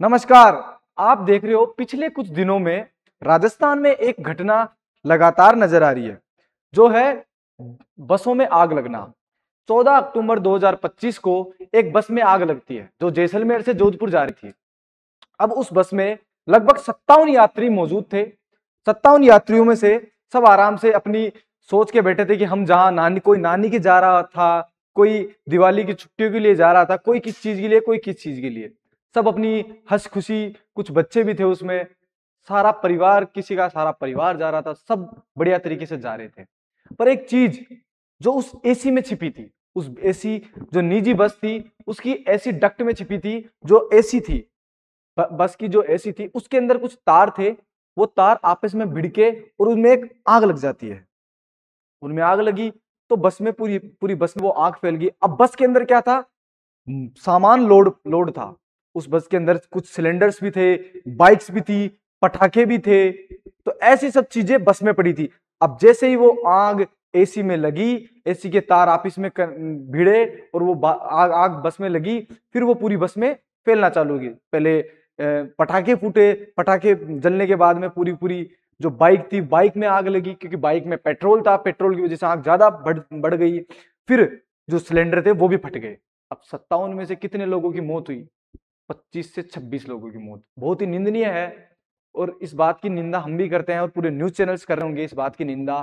नमस्कार। आप देख रहे हो पिछले कुछ दिनों में राजस्थान में एक घटना लगातार नजर आ रही है, जो है बसों में आग लगना। 14 अक्टूबर 2025 को एक बस में आग लगती है जो जैसलमेर से जोधपुर जा रही थी। अब उस बस में लगभग 57 यात्री मौजूद थे। 57 यात्रियों में से सब आराम से अपनी सोच के बैठे थे कि हम जहां कोई नानी के जा रहा था, कोई दिवाली की छुट्टियों के लिए जा रहा था, कोई किस चीज के लिए, कोई किस चीज के लिए। सब अपनी हंस खुशी, कुछ बच्चे भी थे उसमें, सारा परिवार, किसी का सारा परिवार जा रहा था, सब बढ़िया तरीके से जा रहे थे। पर एक चीज जो उस एसी में छिपी थी, उस एसी जो निजी बस थी उसकी एसी डक्ट में छिपी थी, जो एसी थी, बस की जो एसी थी उसके अंदर कुछ तार थे। वो तार आपस में भिड़ के और उनमें एक आग लग जाती है। उनमें आग लगी तो बस में पूरी पूरी बस में वो आग फैल गई। अब बस के अंदर क्या था? सामान लोड लोड था। उस बस के अंदर कुछ सिलेंडर्स भी थे, बाइक्स भी थी, पटाखे भी थे। तो ऐसी सब चीजें बस में पड़ी थी। अब जैसे ही वो आग एसी में लगी, एसी के तार आपस में भिड़े और वो आग आग बस में लगी, फिर वो पूरी बस में फैलना चालू हुई। पहले पटाखे फूटे, पटाखे जलने के बाद में पूरी पूरी जो बाइक थी, बाइक में आग लगी, क्योंकि बाइक में पेट्रोल था, पेट्रोल की वजह से आग ज्यादा बढ़ गई। फिर जो सिलेंडर थे वो भी फट गए। अब 57 में से कितने लोगों की मौत हुई? 25 से 26 लोगों की मौत। बहुत ही निंदनीय है और इस बात की निंदा हम भी करते हैं और पूरे न्यूज चैनल्स कर रहे होंगे इस बात की निंदा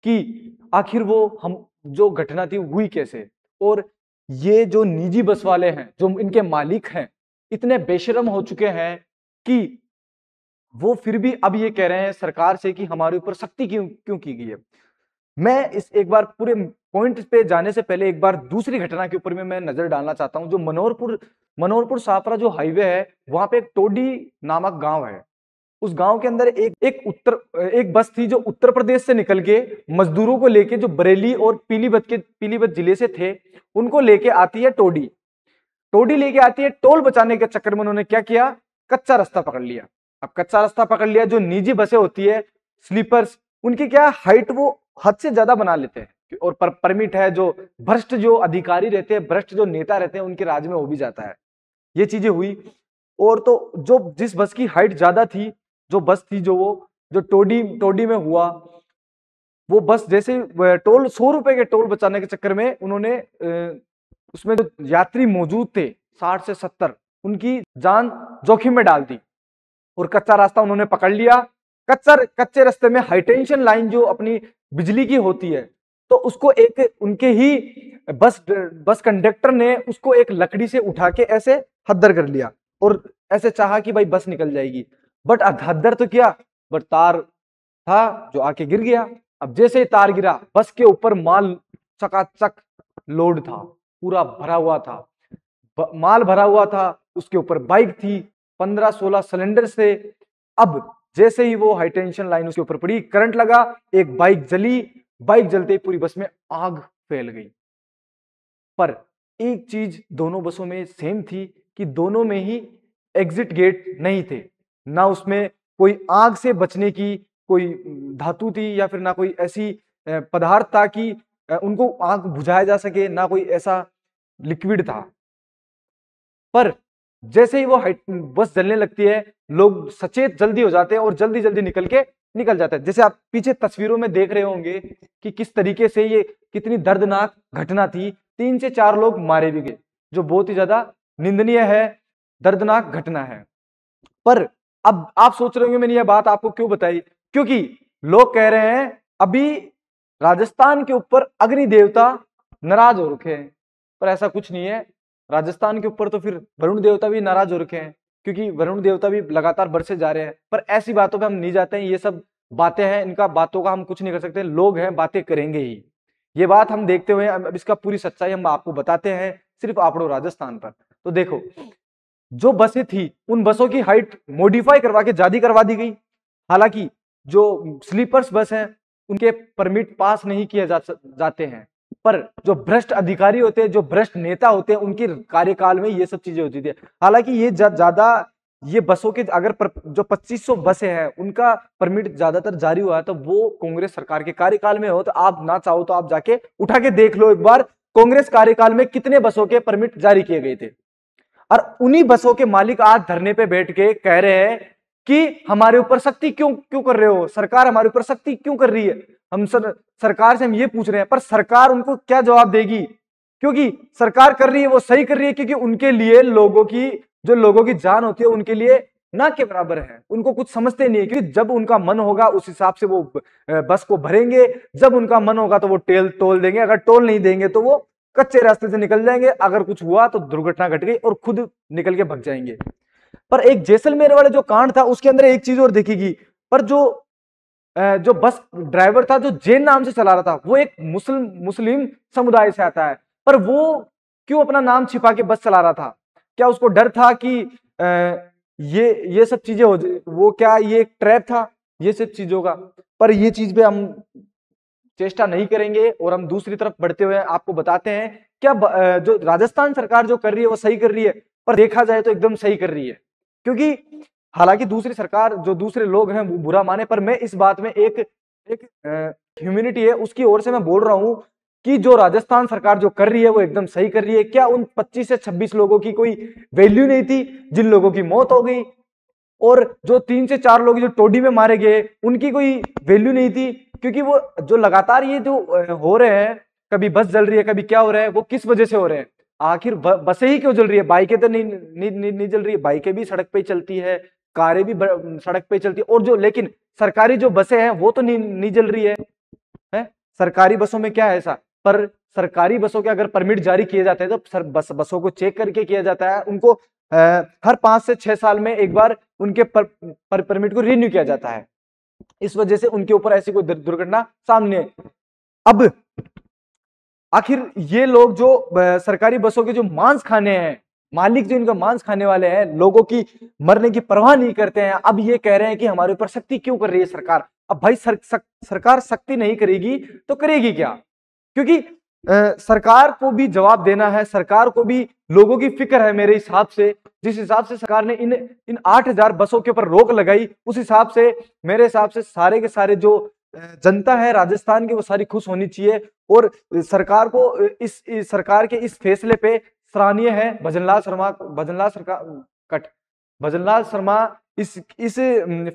कि आखिर वो हम जो घटना थी हुई कैसे। और ये जो निजी बस वाले हैं, जो इनके मालिक हैं, इतने बेशरम हो चुके हैं कि वो फिर भी अब ये कह रहे हैं सरकार से कि हमारे ऊपर सख्ती क्यों क्यों की गई है। मैं इस एक बार पूरे पॉइंट पे जाने से पहले एक बार दूसरी घटना के ऊपर में मैं नजर डालना चाहता हूं। जो मनोहरपुर सापरा जो हाईवे है, वहां पे एक टोडी नामक गांव है। उस गांव के अंदर एक बस थी जो उत्तर प्रदेश से निकल के मजदूरों को लेके, जो बरेली और पीलीभीत जिले से थे, उनको लेके आती है टोडी। टोडी लेके आती है। टोल बचाने के चक्कर में उन्होंने क्या किया? कच्चा रास्ता पकड़ लिया। अब कच्चा रास्ता पकड़ लिया, जो निजी बसें होती है, स्लीपर्स, उनकी क्या हाइट वो हद से ज्यादा बना लेते हैं और परमिट है, जो भ्रष्ट जो अधिकारी रहते हैं, भ्रष्ट जो नेता रहते हैं, उनके राज में हो भी जाता है। ये चीजें हुई। और तो जो जिस बस की हाइट ज्यादा थी, जो बस थी, जो टोडी में हुआ, वो बस जैसे टोल 100 रुपए के टोल बचाने के चक्कर में उन्होंने उसमें जो यात्री मौजूद थे 60 से 70, उनकी जान जोखिम में डाल दी और कच्चा रास्ता उन्होंने पकड़ लिया। कच्चे रास्ते में हाईटेंशन लाइन जो अपनी बिजली की होती है, तो उसको एक उनके ही बस कंडक्टर ने उसको एक लकड़ी से उठा के ऐसे हद्दर कर लिया और ऐसे चाहा कि भाई बस निकल जाएगी। बट हद्दर तो क्या, बट तार था जो आके गिर गया। अब जैसे ही तार गिरा, बस के ऊपर माल चकाचक लोड था, पूरा भरा हुआ था, माल भरा हुआ था। उसके ऊपर बाइक थी, 15-16 सिलेंडर से। अब जैसे ही वो हाई टेंशन लाइन उसके ऊपर पड़ी, करंट लगा, एक बाइक जली। बाइक जलते ही पूरी बस में आग फैल गई। पर एक चीज दोनों बसों में सेम थी कि दोनों में ही एग्जिट गेट नहीं थे। ना उसमें कोई आग से बचने की कोई धातु थी, या फिर ना कोई ऐसी पदार्थ था कि उनको आग बुझाया जा सके, ना कोई ऐसा लिक्विड था। पर जैसे ही वो बस जलने लगती है, लोग सचेत जल्दी हो जाते हैं और जल्दी जल्दी निकल जाते हैं। जैसे आप पीछे तस्वीरों में देख रहे होंगे कि किस तरीके से ये कितनी दर्दनाक घटना थी। 3 से 4 लोग मारे भी गए, जो बहुत ही ज्यादा निंदनीय है, दर्दनाक घटना है। पर अब आप सोच रहे होंगे मैंने यह बात आपको क्यों बताई? क्योंकि लोग कह रहे हैं अभी राजस्थान के ऊपर अग्नि देवता नाराज हो रखे हैं। पर ऐसा कुछ नहीं है। राजस्थान के ऊपर तो फिर वरुण देवता भी नाराज हो रखे हैं, क्योंकि वरुण देवता भी लगातार बरसे जा रहे हैं। पर ऐसी बातों पे हम नहीं जाते हैं। ये सब बातें हैं, इनका बातों का हम कुछ नहीं कर सकते। लोग हैं, बातें करेंगे ही। ये बात हम देखते हुए अब इसका पूरी सच्चाई हम आपको बताते हैं, सिर्फ आपड़ो राजस्थान पर। तो देखो, जो बसें थी, उन बसों की हाइट मॉडिफाई करवा के ज्यादा करवा दी गई। हालांकि जो स्लीपर्स बस हैं, उनके परमिट पास नहीं किए जाते हैं। पर जो भ्रष्ट अधिकारी होते हैं, जो भ्रष्ट नेता होते हैं, उनके कार्यकाल में ये सब चीजें होती थी। हालांकि ये ज्यादा ये बसों के अगर जो 2500 बसें हैं, उनका परमिट ज्यादातर जारी हुआ है, तो वो कांग्रेस सरकार के कार्यकाल में हो। तो आप ना चाहो तो आप जाके उठा के देख लो एक बार, कांग्रेस कार्यकाल में कितने बसों के परमिट जारी किए गए थे। और उन्हीं बसों के मालिक आज धरने पे बैठ के कह रहे हैं कि हमारे ऊपर सख्ती क्यों क्यों कर रहे हो, सरकार हमारे ऊपर सख्ती क्यों कर रही है। हम सरकार से हम ये पूछ रहे हैं, पर सरकार उनको क्या जवाब देगी, क्योंकि सरकार कर रही है वो सही कर रही है, क्योंकि उनके लिए लोगों की जान होती है उनके लिए ना के बराबर है। उनको कुछ समझते नहीं है, क्योंकि जब उनका मन होगा उस हिसाब से वो बस को भरेंगे, जब उनका मन होगा तो वो टोल देंगे, अगर टोल नहीं देंगे तो वो कच्चे रास्ते से निकल जाएंगे, अगर कुछ हुआ तो दुर्घटना घट गई और खुद निकल के भग जाएंगे। पर एक जैसलमेर वाले जो कांड था उसके अंदर एक चीज और देखेगी, पर जो बस ड्राइवर था जो जैन नाम से चला रहा था वो एक मुस्लिम समुदाय से आता है, पर वो क्यों अपना नाम छिपा के बस चला रहा था? क्या उसको डर था कि ये सब चीजें हो जाए, वो क्या ये एक ट्रैप था ये सब चीजों का? पर ये चीज पे हम चेष्टा नहीं करेंगे और हम दूसरी तरफ बढ़ते हुए आपको बताते हैं क्या जो राजस्थान सरकार जो कर रही है वो सही कर रही है, पर देखा जाए तो एकदम सही कर रही है। क्योंकि हालांकि दूसरी सरकार जो दूसरे लोग हैं वो बुरा माने, पर मैं इस बात में एक ह्यूमैनिटी है उसकी ओर से मैं बोल रहा हूं कि जो राजस्थान सरकार जो कर रही है वो एकदम सही कर रही है। क्या उन 25 से 26 लोगों की कोई वैल्यू नहीं थी जिन लोगों की मौत हो गई, और जो 3 से 4 लोग जो टोडी में मारे गए उनकी कोई वैल्यू नहीं थी? क्योंकि वो जो लगातार ये जो हो रहे हैं, कभी बस जल रही है कभी क्या हो रहा है, वो किस वजह से हो रहे हैं? आखिर बसें ही क्यों जल रही है? बाइकें तो नहीं जल रही है, बाइकें भी सड़क पे चलती है, कारें भी सड़क पे चलती है, और जो लेकिन सरकारी जो बसें हैं वो तो नहीं जल रही है? सरकारी बसों में क्या है ऐसा? पर सरकारी बसों के अगर परमिट जारी किए जाते हैं तो बसों को चेक करके किया जाता है, उनको हर 5 से 6 साल में एक बार उनके परमिट को रिन्यू किया जाता है। इस वजह से उनके ऊपर ऐसी कोई दुर्घटना सामने है। अब आखिर ये लोग जो सरकारी बसों के जो मांस खाने हैं, मालिक जो इनका मांस खाने वाले हैं, लोगों की मरने की परवाह नहीं करते हैं, अब ये कह रहे हैं कि हमारे ऊपर सख्ती क्यों कर रही है सरकार? अब भाई सरकार सख्ती नहीं करेगी तो करेगी क्या? क्योंकि सरकार को भी जवाब देना है, सरकार को भी लोगों की फिक्र है मेरे हिसाब से। जिस हिसाब से सरकार ने इन 8000 बसों के ऊपर रोक लगाई, उस हिसाब से मेरे हिसाब से सारे के सारे जो जनता है राजस्थान की वो सारी खुश होनी चाहिए, और सरकार को इस सरकार के इस फैसले पे सराहनीय है। भजनलाल शर्मा इस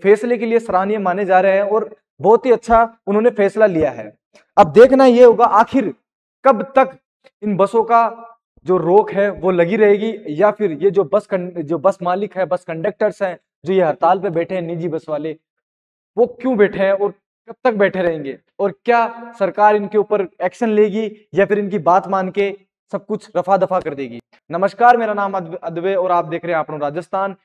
फैसले के लिए सराहनीय माने जा रहे हैं और बहुत ही अच्छा उन्होंने फैसला लिया है। अब देखना यह होगा आखिर कब तक इन बसों का जो रोक है वो लगी रहेगी, या फिर ये जो बस मालिक है, बस कंडक्टर्स हैं जो ये हड़ताल पे बैठे हैं, निजी बस वाले, वो क्यों बैठे हैं और कब तक बैठे रहेंगे, और क्या सरकार इनके ऊपर एक्शन लेगी या फिर इनकी बात मान के सब कुछ रफा दफा कर देगी? नमस्कार, मेरा नाम अद्वै और आप देख रहे हैं आपनो राजस्थान।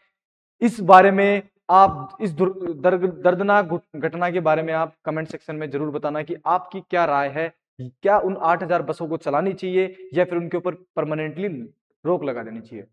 इस बारे में आप इस दर्दनाक घटना के बारे में आप कमेंट सेक्शन में जरूर बताना कि आपकी क्या राय है। क्या उन 8000 बसों को चलानी चाहिए या फिर उनके ऊपर परमानेंटली रोक लगा देनी चाहिए?